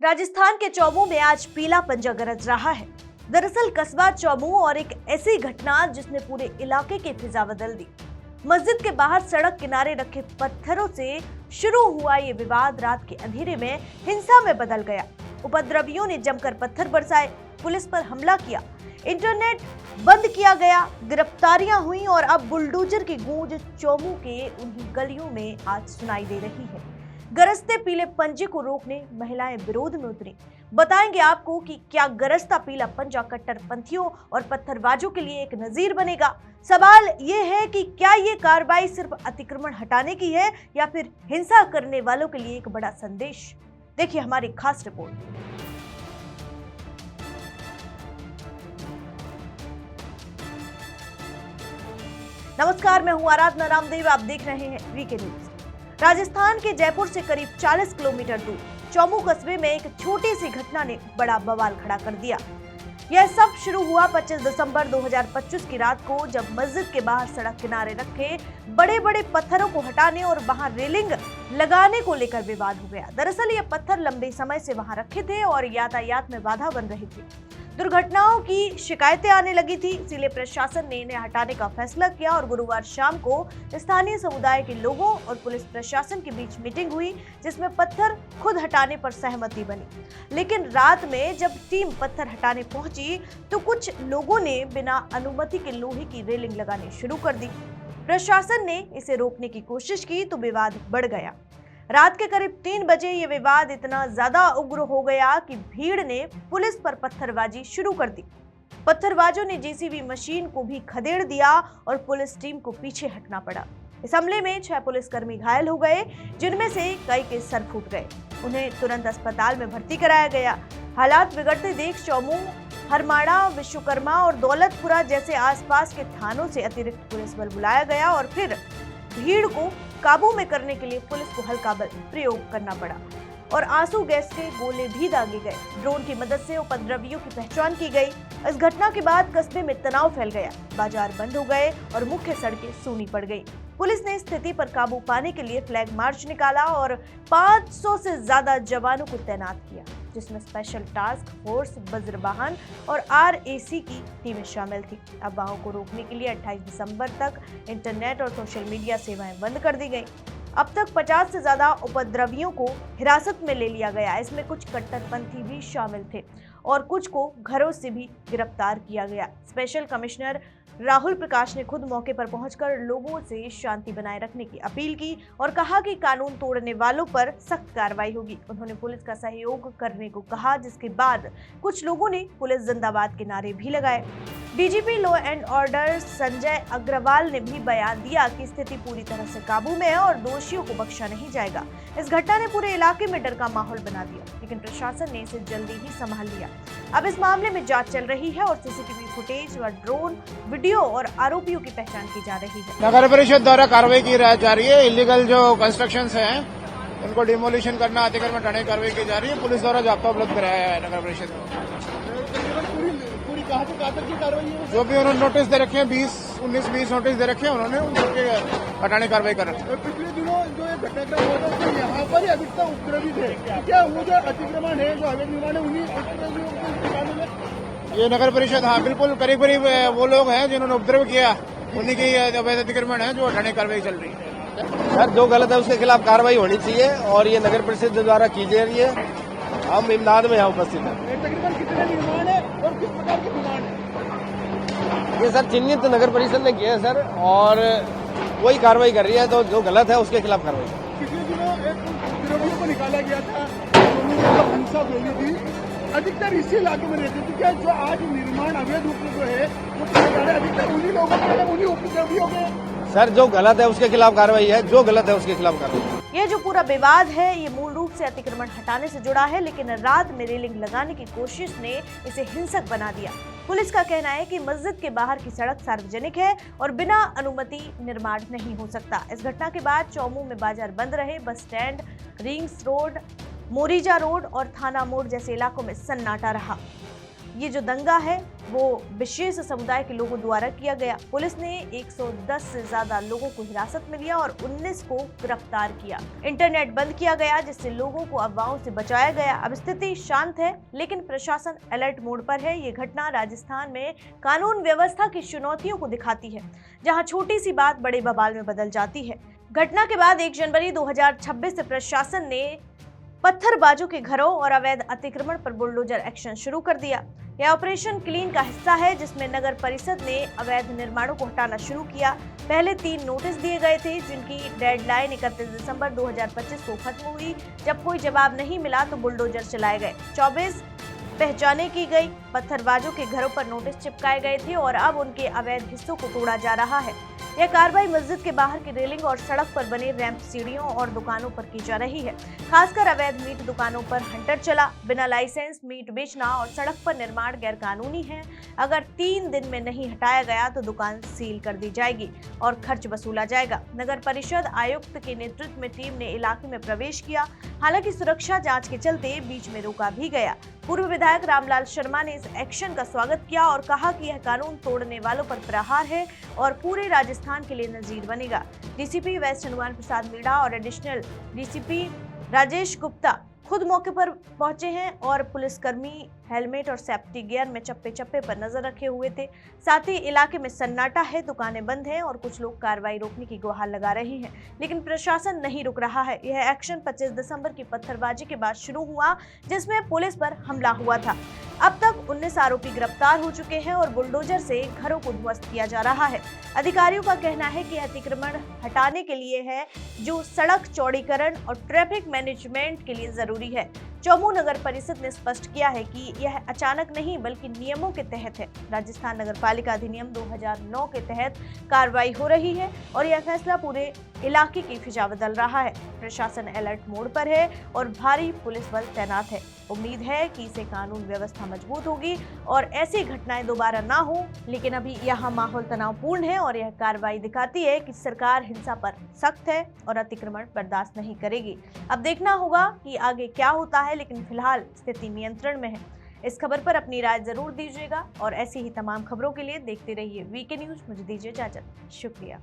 राजस्थान के चौमू में आज पीला पंजा गरज रहा है। दरअसल कस्बा चौमू और एक ऐसी घटना जिसने पूरे इलाके की फिजा बदल दी। मस्जिद के बाहर सड़क किनारे रखे पत्थरों से शुरू हुआ ये विवाद रात के अंधेरे में हिंसा में बदल गया। उपद्रवियों ने जमकर पत्थर बरसाए, पुलिस पर हमला किया, इंटरनेट बंद किया गया, गिरफ्तारियां हुई और अब बुलडोजर की गूंज चौमू के उन्हीं गलियों में आज सुनाई दे रही है। गरजते पीले पंजे को रोकने महिलाएं विरोध में उतरी। बताएंगे आपको कि क्या गरजता पीला पंजा कट्टरपंथियों और पत्थरबाजों के लिए एक नजीर बनेगा। सवाल ये है कि क्या ये कार्रवाई सिर्फ अतिक्रमण हटाने की है या फिर हिंसा करने वालों के लिए एक बड़ा संदेश। देखिए हमारी खास रिपोर्ट। नमस्कार, मैं हूं आराधना रामदेव, आप देख रहे हैं वीके न्यूज। राजस्थान के जयपुर से करीब 40 किलोमीटर दूर चौमू कस्बे में एक छोटी सी घटना ने बड़ा बवाल खड़ा कर दिया। यह सब शुरू हुआ 25 दिसंबर 2025 की रात को, जब मस्जिद के बाहर सड़क किनारे रखे बड़े बड़े पत्थरों को हटाने और वहां रेलिंग लगाने को लेकर विवाद हो गया। दरअसल ये पत्थर लंबे समय से वहां रखे थे और यातायात में बाधा बन रही थी। दुर्घटनाओं की शिकायतें आने लगी थी, इसलिए प्रशासन ने इन्हें हटाने का फैसला किया और गुरुवार शाम को स्थानीय समुदाय के लोगों और पुलिस प्रशासन के बीच मीटिंग हुई, जिसमें पत्थर खुद हटाने पर सहमति बनी। लेकिन रात में जब टीम पत्थर हटाने पहुंची तो कुछ लोगों ने बिना अनुमति के लोहे की रेलिंग लगानी शुरू कर दी। प्रशासन ने इसे रोकने की कोशिश की तो विवाद बढ़ गया। रात के करीब 3 बजे ये विवाद इतना ज्यादा उग्र हो गया कि भीड़ ने पुलिस पर पत्थरबाजी शुरू कर दी। पत्थरबाजों ने जेसीबी मशीन को भी खदेड़ दिया और पुलिस टीम को पीछे हटना पड़ा। इस हमले में 6 पुलिसकर्मी घायल हो गए, जिनमें से कई के सर फूट गए। उन्हें तुरंत अस्पताल में भर्ती कराया गया। हालात बिगड़ते देख चौमू, हरमाड़ा, विश्वकर्मा और दौलतपुरा जैसे आसपास के थानों से अतिरिक्त पुलिस बल बुलाया गया और फिर भीड़ को काबू में करने के लिए पुलिस को हल्का बल प्रयोग करना पड़ा और आंसू गैस के गोले भी दागे गए। ड्रोन की मदद से उपद्रवियों की पहचान की गई। इस घटना के बाद कस्बे में तनाव फैल गया, बाजार बंद हो गए और मुख्य सड़कें सूनी पड़ गई। पुलिस ने स्थिति पर काबू पाने के लिए फ्लैग मार्च निकाला और 500 से ज्यादा जवानों को तैनात किया, जिसमें स्पेशल टास्क फोर्स, वज्रवाहन और आरएसी की टीमें शामिल थी। अफवाहों को रोकने के लिए 28 दिसंबर तक इंटरनेट और सोशल मीडिया सेवाएं बंद कर दी गई। अब तक 50 से ज्यादा उपद्रवियों को हिरासत में ले लिया गया। इसमें कुछ कट्टरपंथी भी शामिल थे और कुछ को घरों से भी गिरफ्तार किया गया। स्पेशल कमिश्नर राहुल प्रकाश ने खुद मौके पर पहुंचकर लोगों से शांति बनाए रखने की अपील की और कहा कि कानून तोड़ने वालों पर सख्त कार्रवाई होगी। उन्होंने पुलिस का सहयोग करने को कहा, जिसके बाद कुछ लोगों ने पुलिस जिंदाबाद के नारे भी लगाए। DGP law and order Sanjay Agrawal ने भी बयान दिया कि स्थिति पूरी तरह से काबू में है और दोषियों को बख्शा नहीं जाएगा। इस घटना ने पूरे इलाके में डर का माहौल बना दिया, लेकिन प्रशासन ने इसे जल्दी ही संभाल लिया। अब इस मामले में जांच चल रही है और सीसीटीवी फुटेज व ड्रोन वीडियो और आरोपियों की पहचान की जा रही है। नगर परिषद द्वारा कार्रवाई की जा रही है। इलीगल जो कंस्ट्रक्शंस हैं उनको डिमोलिशन करना, अतिक्रमण हटाने की कार्रवाई की जा रही है। पुलिस द्वारा जाब्ता उपलब्ध कराया है नगर परिषद को। कहाँ तक की कार्रवाई है? जो भी उन्होंने नोटिस दे रखे हैं, 19-20 नोटिस दे रखे हैं, उन्होंने उनके हटाने की कार्रवाई कर रखी है। पिछले दिनों जो ये घटनाक्रम हुआ था उसमें यहाँ पर ही अधिकतर उपद्रवी थे। क्या वो जो अतिक्रमण है, जो अवैध निर्माण है, उन्हीं उपद्रवियों को निकालने में ये नगर परिषद, हाँ बिल्कुल, करीब करीब वो लोग हैं जिन्होंने उपद्रव किया, उन्हीं की अवैध अतिक्रमण है जो हटाने की कार्रवाई चल रही है। सर जो गलत है उसके खिलाफ कार्रवाई होनी चाहिए और ये नगर परिषद द्वारा की जा रही है। हम इमदाद में यहाँ उपस्थित हैं। तकरीबन कितने निर्माण है और किस प्रकार के निर्माण है? ये सर चिन्हित नगर परिषद ने किया है सर, और वही कार्रवाई कर रही है, तो जो गलत है उसके खिलाफ कार्रवाई। पिछले दिनों एक उपद्रवियों को निकाला गया था, हिंसा फैली थी, अधिकतर इसी इलाके में रहते थे। क्या जो आज निर्माण अवैध रूप में जो है वो अधिकतर उन्हीं लोगों के, उन्हीं उपद्रवियों के? सर जो गलत है उसके खिलाफ कार्रवाई है, जो गलत है उसके खिलाफ कार्रवाई। ये जो पूरा विवाद है ये मूल रूप से अतिक्रमण हटाने से जुड़ा है, लेकिन रात में रेलिंग लगाने की कोशिश ने इसे हिंसक बना दिया। पुलिस का कहना है कि मस्जिद के बाहर की सड़क सार्वजनिक है और बिना अनुमति निर्माण नहीं हो सकता। इस घटना के बाद चौमू में बाजार बंद रहे। Bus stand, rings road, Moriza road और थाना मोड़ जैसे इलाकों में सन्नाटा रहा। ये जो दंगा है वो विशेष समुदाय के लोगों द्वारा किया गया। पुलिस ने 110 से ज्यादा लोगों को हिरासत में लिया और 19 को गिरफ्तार किया। इंटरनेट बंद किया गया, जिससे लोगों को अफवाहों से बचाया गया। अब स्थिति शांत है, लेकिन प्रशासन अलर्ट मोड पर है। ये घटना राजस्थान में कानून व्यवस्था की चुनौतियों को दिखाती है, जहां छोटी सी बात बड़े बवाल में बदल जाती है। घटना के बाद 1 जनवरी 2026 से प्रशासन ने पत्थरबाजों के घरों और अवैध अतिक्रमण पर बुलडोजर एक्शन शुरू कर दिया। यह ऑपरेशन क्लीन का हिस्सा है, जिसमें नगर परिषद ने अवैध निर्माणों को हटाना शुरू किया। पहले 3 नोटिस दिए गए थे, जिनकी डेडलाइन 31 दिसंबर 2025 को खत्म हुई। जब कोई जवाब नहीं मिला तो बुलडोजर चलाए गए। 24 पहचाने की गई, पत्थरबाजों के घरों पर नोटिस चिपकाए गए थे और अब उनके अवैध हिस्सों को तोड़ा जा रहा है। यह कार्रवाई मस्जिद के बाहर की रेलिंग और सड़क पर बने रैंप, सीढ़ियों और दुकानों पर की जा रही है। खासकर अवैध मीट दुकानों पर हंटर चला। बिना लाइसेंस मीट बेचना और सड़क पर निर्माण गैरकानूनी है। अगर 3 दिन में नहीं हटाया गया तो दुकान सील कर दी जाएगी और खर्च वसूला जाएगा। नगर परिषद आयुक्त के नेतृत्व में टीम ने इलाके में प्रवेश किया। हालांकि सुरक्षा जांच के चलते बीच में रोका भी गया। पूर्व विधायक रामलाल शर्मा ने इस एक्शन का स्वागत किया और कहा कि यह कानून तोड़ने वालों पर प्रहार है और पूरे राजस्थान के लिए नजीर बनेगा। डीसीपी वेस्ट हनुमान प्रसाद मीणा और एडिशनल डीसीपी राजेश गुप्ता खुद मौके पर पहुंचे हैं और पुलिसकर्मी हेलमेट और सेफ्टी गियर में चप्पे चप्पे पर नजर रखे हुए थे। साथ ही इलाके में सन्नाटा है, दुकानें बंद हैं और कुछ लोग कार्रवाई रोकने की गुहार लगा रहे हैं, लेकिन प्रशासन नहीं रुक रहा है। यह एक्शन 25 दिसंबर की पत्थरबाजी के बाद शुरू हुआ, जिसमें पुलिस पर हमला हुआ था। अब तक 19 आरोपी गिरफ्तार हो चुके हैं और बुलडोजर से घरों को ध्वस्त किया जा रहा है। अधिकारियों का कहना है कि अतिक्रमण हटाने के लिए है, जो सड़क चौड़ीकरण और ट्रैफिक मैनेजमेंट के लिए जरूरी है। चौमू नगर परिषद ने स्पष्ट किया है कि यह अचानक नहीं बल्कि नियमों के तहत है। राजस्थान नगरपालिका अधिनियम 2009 के तहत कार्रवाई हो रही है और यह फैसला पूरे इलाके की फिजा बदल रहा है। प्रशासन अलर्ट मोड पर है और भारी पुलिस बल तैनात है। उम्मीद है कि इससे कानून व्यवस्था मजबूत होगी और ऐसी घटनाएं दोबारा ना हो, लेकिन अभी यहाँ माहौल तनावपूर्ण है और यह कार्रवाई दिखाती है कि सरकार हिंसा पर सख्त है और अतिक्रमण बर्दाश्त नहीं करेगी। अब देखना होगा कि आगे क्या होता है, लेकिन फिलहाल स्थिति नियंत्रण में है। इस खबर पर अपनी राय जरूर दीजिएगा और ऐसी ही तमाम खबरों के लिए देखते रहिए वीके न्यूज। मुझे दीजिए इजाजत। शुक्रिया।